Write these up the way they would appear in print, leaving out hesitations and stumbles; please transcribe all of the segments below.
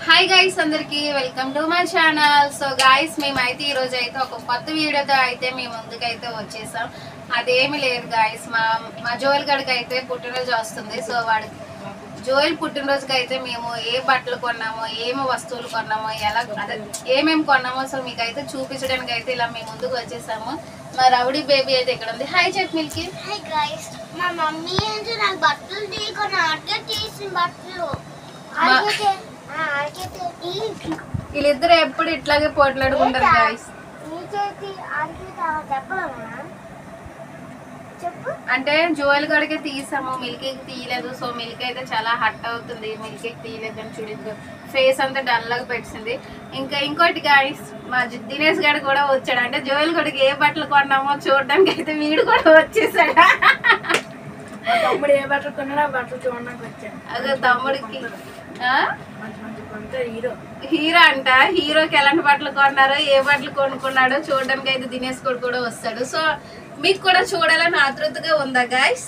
Hi guys, అందరికి welcome to my channel. So guys, మేమైతే ఈ రోజు అయితే ఒక కొత్త వీడియోతో అయితే మీ ముందుకైతే వచ్చేసాం. అదేమి లేదు గైస్, మా జోయల్ గడికి అయితే పుట్టినరోజు వస్తుంది. సో వాడి జోయల్ పుట్టినరోజుకి అయితే మేము ఏ బట్టలు కొన్నామో, ఏమి వస్తువులు కొన్నామో, ఎలా ఏమేమి కొన్నామో సో మీకైతే చూపించడానికి అయితే ఇలా మీ ముందుకు వచ్చేసాము. మా రౌడీ బేబీ అయితే ఇక్కడ ఉంది. హాయ్ చెప్పు మిల్కీ. హాయ్ గైస్, మా మమ్మీ అంటే నాకు బట్టలు తీసిన బట్టలు వీళ్ళిద్దరు ఎప్పుడు ఇట్లాగే పోట్లాడుకుంటారు గైస్. అంటే జోయల్ గడికి తీసాము, మిల్కీకి తీయలేదు. సో మిల్కీ అయితే చాలా హట్ అవుతుంది, మిల్కీకి తీయలేదు అని చూడదు. ఫేస్ అంతా డల్ లాగా పెట్టింది. ఇంకోటి గైస్, మా దినేష్ గడు కూడా వచ్చాడు. అంటే జోయల్ గడికి ఏ బట్టలు కొన్నామో చూడడానికి అయితే వీడు కూడా వచ్చేసాడు. తమ్ముడు ఏ బట్టలు కొన్నాడో ఆ బట్టలు చూడడానికి వచ్చాడు. అదే తమ్ముడికి హీరో అంట. హీరోకి ఎలాంటి బట్టలు కొన్నారో, ఏ బట్టలు కొనుక్కున్నాడో చూడడానికి అయితే దినేష్ కూడా వస్తాడు. సో మీకు కూడా చూడాలని ఆతృతగా ఉందా గాయస్?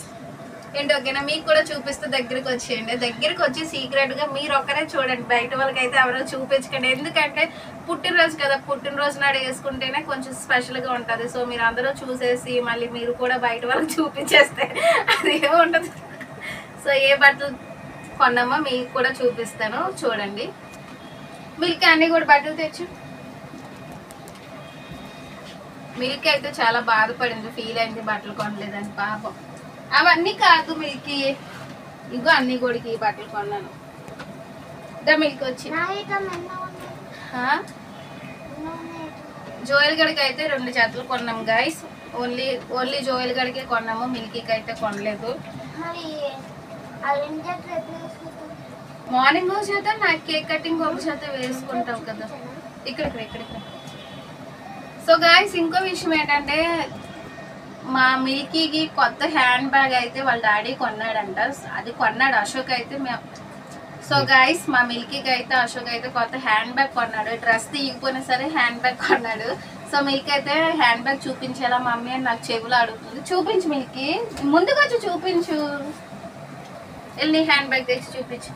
ఏంటి ఓకేనా? మీకు కూడా చూపిస్తే దగ్గరికి వచ్చేయండి. దగ్గరికి వచ్చి సీక్రెట్ గా మీరు ఒక్కరే చూడండి, బయట వాళ్ళకి అయితే ఎవరో చూపించకండి. ఎందుకంటే పుట్టినరోజు కదా, పుట్టినరోజు నాడు వేసుకుంటేనే కొంచెం స్పెషల్ గా ఉంటది. సో మీరు అందరూ చూసేసి మళ్ళీ మీరు కూడా బయట వాళ్ళకి చూపించేస్తే అది ఏముంటది. సో ఏ బట్టలు కొన్నామో మీకు కూడా చూపిస్తాను, చూడండి. మిల్క్ అన్ని కూడా బట్టలు తెచ్చు. మిల్క్ అయితే చాలా బాధపడింది, ఫీల్ అయింది బట్టలు కొనలేదని. పాపం అవన్నీ కాదు మిల్కీ, ఇగో అన్ని కొడికి ఈ బట్టలు కొన్నాను. మిల్క్ వచ్చి జోయల్ గడికి అయితే 2 జతలు కొన్నాం గైస్. ఓన్లీ జోయల్ గడికే కొన్నాము, మిల్కీకి అయితే కొనలేదు. మార్నింగ్ ఒక చేత, నాకు కేక్ కటింగ్ ఒక చేత వేసుకుంటాం కదా. ఇక్కడ సో గాయస్, ఇంకో విషయం ఏంటంటే మా మిల్కీకి కొత్త హ్యాండ్ బ్యాగ్ అయితే వాళ్ళ డాడీ కొన్నాడంట. అది కొన్నాడు అశోక్ అయితే. సో గాయస్, మా మిల్కీకి అయితే అశోక్ అయితే కొత్త హ్యాండ్ బ్యాగ్ కొన్నాడు. డ్రెస్ తీయకపోయినా సరే హ్యాండ్ బ్యాగ్ కొన్నాడు. సో మిల్కీ అయితే హ్యాండ్ బ్యాగ్ చూపించాలా మమ్మీ అని నాకు చెవులు అడుగుతుంది. చూపించు మిల్కీ, ముందుకు వచ్చి చూపించు. వెళ్ళి హ్యాండ్ బ్యాగ్ తెచ్చి చూపించు.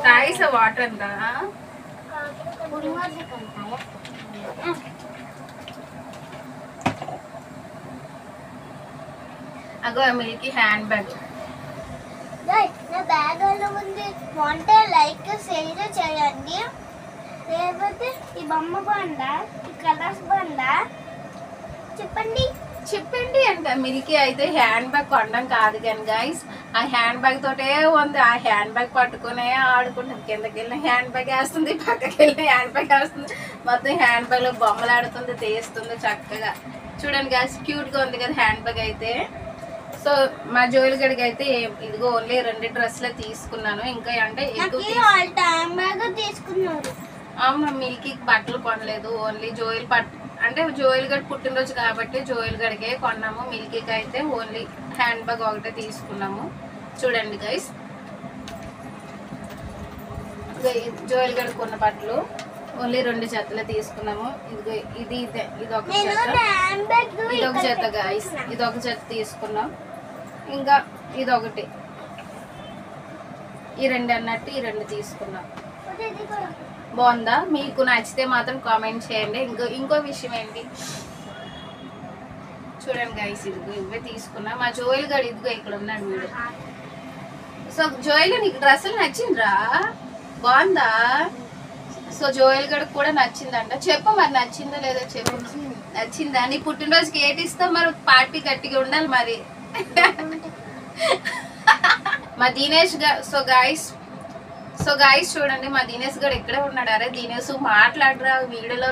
తాయిస వాటర్ అంతా అగో మిల్కీ హ్యాండ్ బ్యాగ్. నా బ్యాగ్ అలా ఉంది. అంటే లైక్ షేర్ చేయండి. లేకపోతే ఈ బొమ్మ బాగుందా, ఈ కలర్స్ బాగుందా చెప్పండి అంట. మిల్కీ అయితే హ్యాండ్ బ్యాగ్ కొనడం కాదు కానీ గైస్, ఆ హ్యాండ్ బ్యాగ్ తోటే ఉంది. ఆ హ్యాండ్ బ్యాగ్ పట్టుకునే ఆడుకుంటుంది. కిందకి వెళ్ళిన హ్యాండ్ బ్యాగ్ వేస్తుంది, పక్కకి వెళ్ళిన హ్యాండ్ బ్యాగ్ వేస్తుంది. మొత్తం హ్యాండ్ బ్యాగ్ లో బొమ్మలు ఆడుతుంది, తీస్తుంది చక్కగా. చూడండి గైస్, క్యూట్ గా ఉంది కదా హ్యాండ్ బ్యాగ్ అయితే. సో మా జోయల్ గడికి అయితే ఇదిగో ఓన్లీ 2 డ్రెస్లే తీసుకున్నాను. ఇంకా అంటే అవును, మిల్కీకి బట్టలు కొనలేదు. ఓన్లీ జోయల్ అంటే జోయల్ గడి పుట్టినరోజు కాబట్టి జోయల్ గడికే కొన్నాము. మిల్కీకి అయితే ఓన్లీ హ్యాండ్ బ్యాగ్ ఒకటే తీసుకున్నాము. చూడండి గైస్, జోయల్ గడి కొన్న బట్టలు ఓన్లీ 2 జతలు తీసుకున్నాము. ఇది ఒక జత గైస్, ఇది ఒక జత తీసుకున్నాం. ఇంకా ఇదొకటి, ఈ 2 అన్నట్టు ఈ 2 తీసుకున్నాం. బాగుందా? మీకు నచ్చితే మాత్రం కామెంట్ చేయండి. ఇంకో విషయం ఏంటి చూడండి గైస్, ఇవే తీసుకున్నా. మా జోయల్ గడి ఇదిగో ఇక్కడ ఉన్నాడు వీడు. సో జోయల్, నీకు డ్రెస్సులు నచ్చిండ్రా? బాగుందా? సో జోయల్ గడికి కూడా నచ్చిందంట. చెప్పు మరి, నచ్చిందో లేదో చెప్పు. నచ్చిందా? నీ పుట్టినరోజుకి ఏటి ఇస్తావు మరి? పార్టీ గట్టిగా ఉండాలి మరి. మా దినేష్ సో గాయస్ చూడండి, మా దినేష్ గారు ఇక్కడే ఉన్నాడు. అరే దినేష్ మాట్లాడరా, వీడియోలో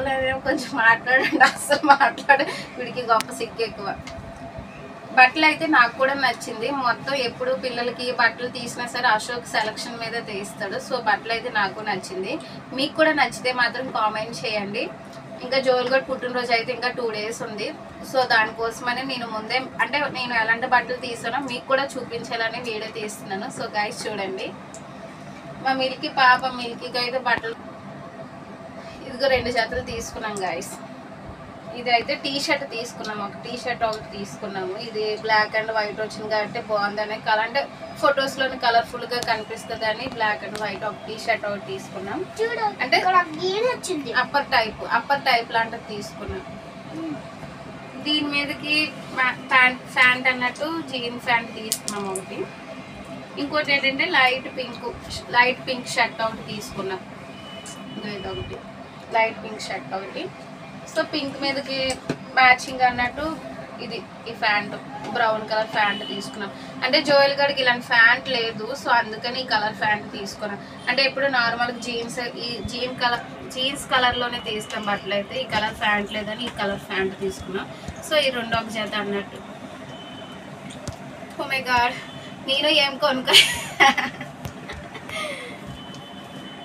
కొంచెం మాట్లాడండి. అసలు మాట్లాడు, వీడికి గొప్ప సిగ్గు ఎక్కువ. బట్టలు అయితే నాకు కూడా నచ్చింది. మొత్తం ఎప్పుడు పిల్లలకి బట్టలు తీసినా సరే అశోక్ సెలక్షన్ మీద తీస్తాడు. సో బట్టలు అయితే నాకు నచ్చింది. మీకు కూడా నచ్చితే మాత్రం కామెంట్ చేయండి. ఇంకా జోయల్ గడ్ పుట్టినరోజు అయితే ఇంకా 2 డేస్ ఉంది. సో దానికోసమని నేను ముందే, అంటే నేను ఎలాంటి బట్టలు తీసానో మీకు కూడా చూపించాలని వీడియో తీస్తున్నాను. సో గైస్ చూడండి, మా మిల్కీ పాప మిల్కీకి అయితే బట్టలు ఇదిగో 2 జతలు తీసుకున్నాం గైస్. ఇది అయితే టీ షర్ట్ తీసుకున్నాము, ఒక టీ షర్ట్ ఒకటి తీసుకున్నాము. ఇది బ్లాక్ అండ్ వైట్ వచ్చింది కాబట్టి బాగుందనే కలర్, అంటే ఫొటోస్ లోని కలర్ఫుల్ గా కనిపిస్తుంది అని బ్లాక్ అండ్ వైట్ ఒక టీ షర్ట్ ఒకటి తీసుకున్నాం. చూడు అంటే వచ్చింది అప్పర్ టైప్ లాంటిది తీసుకున్నాం. దీని మీదకి ప్యాంట్ అన్నట్టు జీన్ ప్యాంట్ తీసుకున్నాం ఒకటి. ఇంకోటి ఏంటంటే లైట్ పింక్ షర్ట్ ఒకటి తీసుకున్నాం. ఇది ఒకటి లైట్ పింక్ షర్ట్ ఒకటి. సో పింక్ మీదకి మ్యాచింగ్ అన్నట్టు ఇది ఈ ప్యాంట్ బ్రౌన్ కలర్ ప్యాంట్ తీసుకున్నాం. అంటే జోయల్ గడికి ఇలాంటి ప్యాంట్ లేదు, సో అందుకని ఈ కలర్ ప్యాంట్ తీసుకున్నాం. అంటే ఇప్పుడు నార్మల్గా ఈ జీన్స్ కలర్లోనే తీస్తాం బట్టలు అయితే, ఈ కలర్ ప్యాంట్ లేదని ఈ కలర్ ప్యాంట్ తీసుకున్నాం. సో ఈ రెండు ఒక జత అన్నట్టు. ఓ మై గాడ్, నేను ఏం కొనుక్కో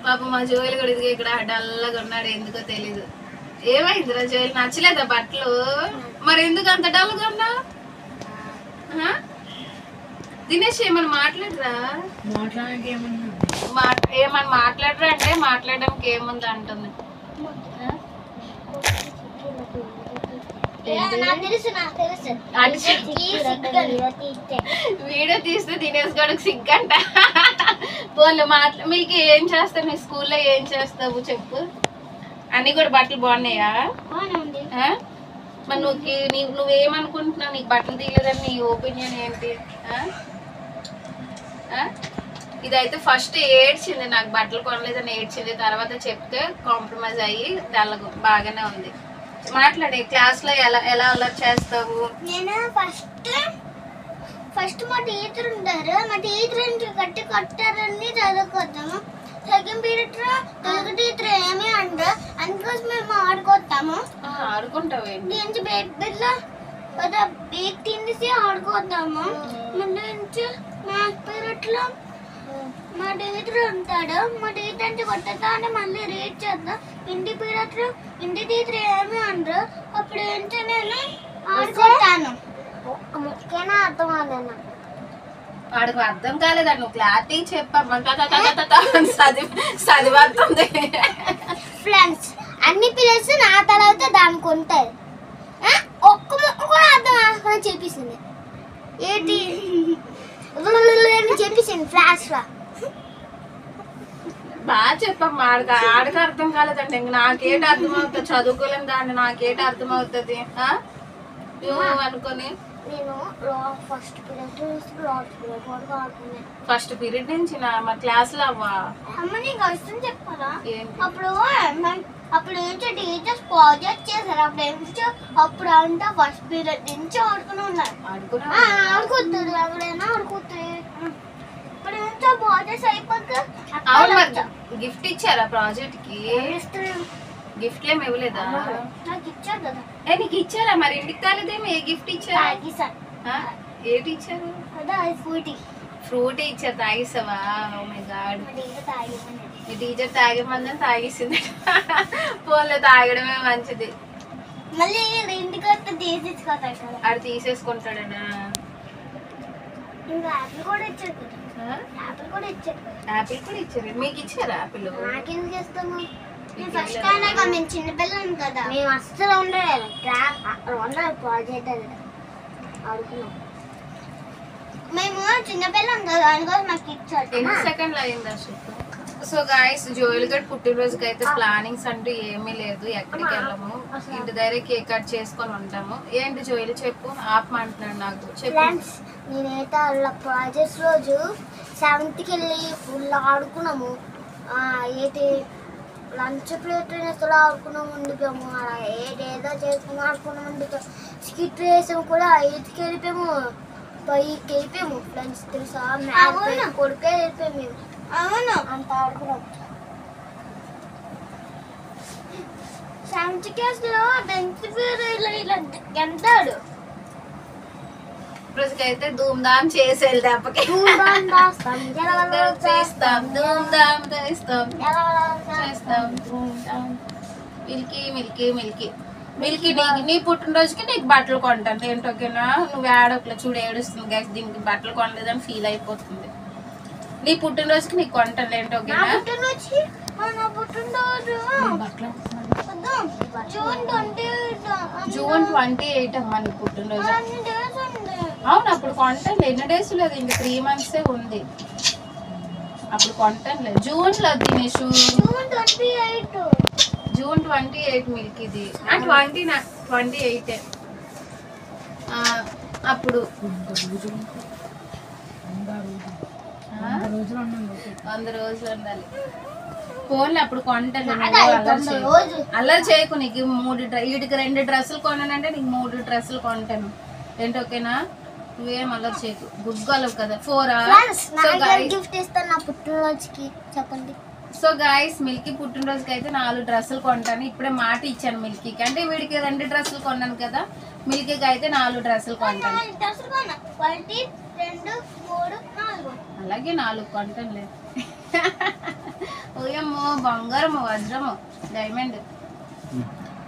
పాప మా జోయల్ కూడా ఇదిగా ఇక్కడ డల్లగా ఉన్నాడు, ఎందుకో తెలీదు. ఏమైందిరా జోయల్, నచ్చలేదా బట్టలు? మరి ఎందుకు అంత డల్గా ఉన్నా? దినేష్ ఏమన్నా మాట్లాడరా? ఏమన్నా మాట్లాడరా అంటే మాట్లాడడానికి ఏముంది అంటుంది. వీడియో తీస్తే దినేష్ గడికి సిగ్గంట. పోన్లే మీకు ఏం చేస్తావు, నీ స్కూల్లో ఏం చేస్తావు చెప్పు. అన్ని కూడా బట్టలు బాగున్నాయా? మరి నువ్వేమనుకుంటున్నావు, నీకు బట్టలు తీయలేదని నీ ఒపీనియన్ ఏంటి? ఇదైతే ఫస్ట్ ఏడ్చింది, నాకు బట్టలు కొనలేదని ఏడ్చింది. తర్వాత చెప్తే కాంప్రమైజ్ అయ్యి దానిలో బాగానే ఉంది. మాట్లాడే క్లాస్ లో ఎలా అలర్ట్ చేస్తావు? నేను ఫస్ట్ మా టీచర్ ఉంటారు, మా టీచర్ కట్టారని చదువుకోతాము. సెకండ్ పీరియడ్ లో తెలుగు టీచర్ ఏమి అంటారు, అందుకోసం మేము ఆడుకోతాము. ఆడుకుంటావేంటి? నుంచి బేక్ తినేసి ఆడుకోతాము. ముందు నుంచి మ్యాథ్స్ పీరియడ్ లో మా టీచర్ ఉంటాడు, మా టీచర్ నుంచి కొట్టేస్తా అని మళ్ళీ రీడ్ చేద్దాం. ఇంటి పీరియడ్ లో ఇంటి టీచర్ ఏమి అంటారు, అప్పుడు ఏంటో నేను ఆడుకుంటాను. ఒక్క ముఖ్యనా అర్థం అవ్వలేను, వాడికి అర్థం కాలేదా? నువ్వు క్లారిటీ చెప్పమ్మా. చదివేస్తుంది. ఫ్రెండ్స్ అన్ని పిల్లర్స్ నా తర్వాత దానికి ఉంటాయి. ఒక్క ముక్క కూడా అర్థం చెప్పేసింది, ఏంటి చెప్పేసింది ఫ్లాష్ లా. బాగా చెప్పమ్మా. ఆడికి అర్థం కాలేదంటే ఇంక నాకేటి అర్థం అవుతుంది? చదువుకోలేని దాన్ని నాకేటి అర్థం అవుతుంది అనుకుని నేను ఫస్ట్ పీరియడ్ నుంచి మా క్లాస్ లో అవ్వా అమ్మ నీకు వస్తుంది చెప్పాలా? అప్పుడు ఏంటో టీచర్స్ ప్రాజెక్ట్ చేశారు. అప్పుడు అంతా ఫస్ట్ పీరియడ్ నుంచి ఆడుకుని ఉన్నారు. ఆడుకుంటారు, ఎవరైనా ఆడుకుంటారు. ఇప్పుడు ఏంటో ప్రాజెక్ట్స్ అయిపోక గిఫ్ట్ ఇచ్చారా ప్రాజెక్ట్ కి? గిఫ్ట్ ఏమి ఇవ్వలేదా? నాకు ఇచ్చారు కదా. నీకు ఇచ్చారా? మరి ఇంటికి కాలేదేమో. ఏ గిఫ్ట్ ఇచ్చారా? ఏంటి ఇచ్చారు? ఫ్రూటీ ఇచ్చారు. తాగిస్తావా? ఓ మై గాడ్, మీ టీచర్ తాగేమందని తాగిస్తుంది. ఫోన్లో తాగడమే మంచిది. మళ్ళీ ఇంటికి వస్తే తీసేసుకోతాడు, ఆడు తీసేసుకుంటాడనా? ఇంకా యాపిల్ కూడా ఇచ్చారు. యాపిల్ కూడా ఇచ్చారు. మీకు ఇచ్చారా యాపిల్? నాకెందుకు చేస్తాము? ఫస్ట్ అయినా మేము చిన్నపిల్లలు కదా, మేము అస్సలు ఉండలేదు. ప్రాజెక్ట్ ఆడుకున్నాం, మేము చిన్నపిల్లలు కదా, అందుకోసం మాకు ఇచ్చారు. ఎన్ని సెకండ్లు అయిందా? సో గాయస్, జోయల్ గడ్ పుట్టినరోజుకి అయితే ప్లానింగ్స్ అంటూ ఏమీ లేదు, ఎక్కడికి వెళ్ళము. ఇంటి దగ్గర కేక్ కట్ చేసుకొని ఉంటాము. ఏంటి జోయల్ చెప్పు, ఆపమంటున్నాడు నాకు చెప్పు. నేనైతే అలా ప్రాజెక్ట్స్ రోజు 7th వెళ్ళి ఫుల్ ఆడుకున్నాము. ఏంటి లంచ్ ప్లేట్ అసలు ఆడుకున్నాము, ఉండిపోయాము. అలా ఏదో చేసుకుని ఆడుకున్నాము, ఉండిపోయాము. స్కిట్ వేసాము కూడా 8కి వెళ్ళిపోయాము, 5కి వెళ్ళిపోయాము. ఫ్రెండ్స్ తెలుసా, కొడుకే వెళ్ళిపోయాము మేము. అవును, అంత ఆడుకున్నాం. 7th క్లాస్లో 10th పీరియడ్ ఎంతాడు రోజుకైతే ధూమ్ ధామ్ చేసి వెళ్దాపకి చేస్తాం, ధూమ్ ధామ్ చేస్తాం. మిల్కీ మిల్కీ మిల్కీ మిల్కీ నీ పుట్టినరోజుకి నీకు బట్టలు కొంటాను ఏంటోకేనా? నువ్వు ఏడొకలా చూడు, ఏడుస్తుంది గైస్. దీనికి బట్టలు కొనలేదని ఫీల్ అయిపోతుంది. నీ పుట్టినరోజుకి నీకు కొంటాను ఏంటోకేనా? పుట్టినరోజు జూన్ 28 అమ్మా నీ పుట్టినరోజు. అవును అప్పుడు కొంటాను, ఎన్ని డేస్ లేదు, ఇంక 3 months ఉంది, అప్పుడు కొంటానులే. జూన్లో దినేషు జూన్ 28 మిల్క్ ఇది 28 అప్పుడు 100 రోజులు ఉండాలి. ఫోన్లో అప్పుడు కొంటాను. అల్లరి చేయకు, నీకు 3 వీటికి 2 డ్రెస్సులు కొన్నానంటే నీకు 3 డ్రెస్సులు కొంటాను ఏంటి, ఓకేనా? నువ్వేం అల్లరి చేయకు, గుడ్గోలేవు కదా. 4 గిఫ్ట్ ఇస్తాను నా పుట్టినరోజుకి చెప్పండి. సో గైస్ మిల్కీ పుట్టినరోజుకి అయితే 4 డ్రెస్సులు కొంటాను. ఇప్పుడే మాట ఇచ్చాను మిల్కీకి, అంటే వీడికి 2 డ్రెస్సులు కొన్నాను కదా, మిల్కీకి అయితే 4 డ్రెస్సులు కొంటాను. అలాగే 4 కొంటానులే. ఓయమ్మో బంగారము, వజ్రము, డైమండ్.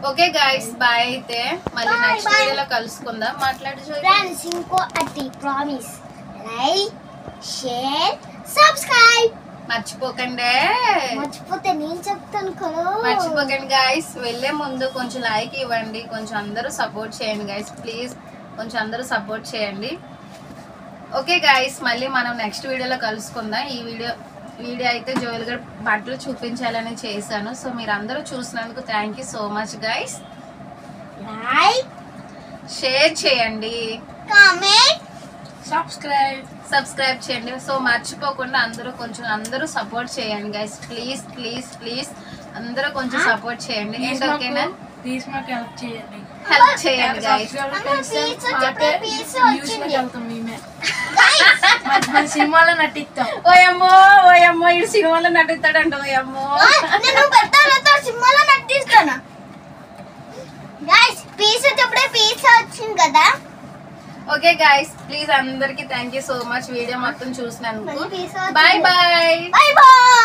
ఓకే గైస్ బాయ్, అయితే మళ్ళీ నెక్స్ట్ వీడియోలో కలుసుకుందాం. మాట్లాడి ఫ్రెండ్స్ ఇంకో అట్టి ప్రామిస్, లైక్ షేర్ సబ్స్క్రైబ్ మర్చిపోకండి. మర్చిపోతే నేను చెప్తాను కదా. మర్చిపోకండి గైస్, వెళ్ళే ముందు కొంచెం లైక్ ఇవ్వండి, కొంచెం అందరూ సపోర్ట్ చేయండి గైస్, ప్లీజ్ కొంచెం అందరూ సపోర్ట్ చేయండి. ఓకే గైస్, మళ్ళీ మనం నెక్స్ట్ వీడియోలో కలుసుకుందాం. ఈ వీడియో అయితే జోయల్ గడ్ బట్టలు చూపించాలని చేశాను. సో మీరు అందరూ చూసినందుకు thank you so much guys. Like share చేయండి, కామెంట్ సబ్స్క్రైబ్ చేయండి. సో మర్చిపోకుండా అందరూ సపోర్ట్ చేయండి గైస్, ప్లీజ్ ప్లీజ్ ప్లీజ్ అందరూ కొంచెం సపోర్ట్ చేయండి. ఏంటి ఓకేనా? ప్లీజ్ మాకు హెల్ప్ చేయండి గైస్. సినిమాలో నటిస్తాం. ఓయమ్మో ఈ సినిమాలో నటిస్తాడంట. ఓయమ్మో సినిమాలో నటిస్తాను గైస్. పిజ్జా వచ్చింది కదా. ఓకే గైస్, ప్లీజ్ అందరికి thank you so much video మొత్తం చూసినందుకు. మళ్ళీ pizza bye bye. Bye bye.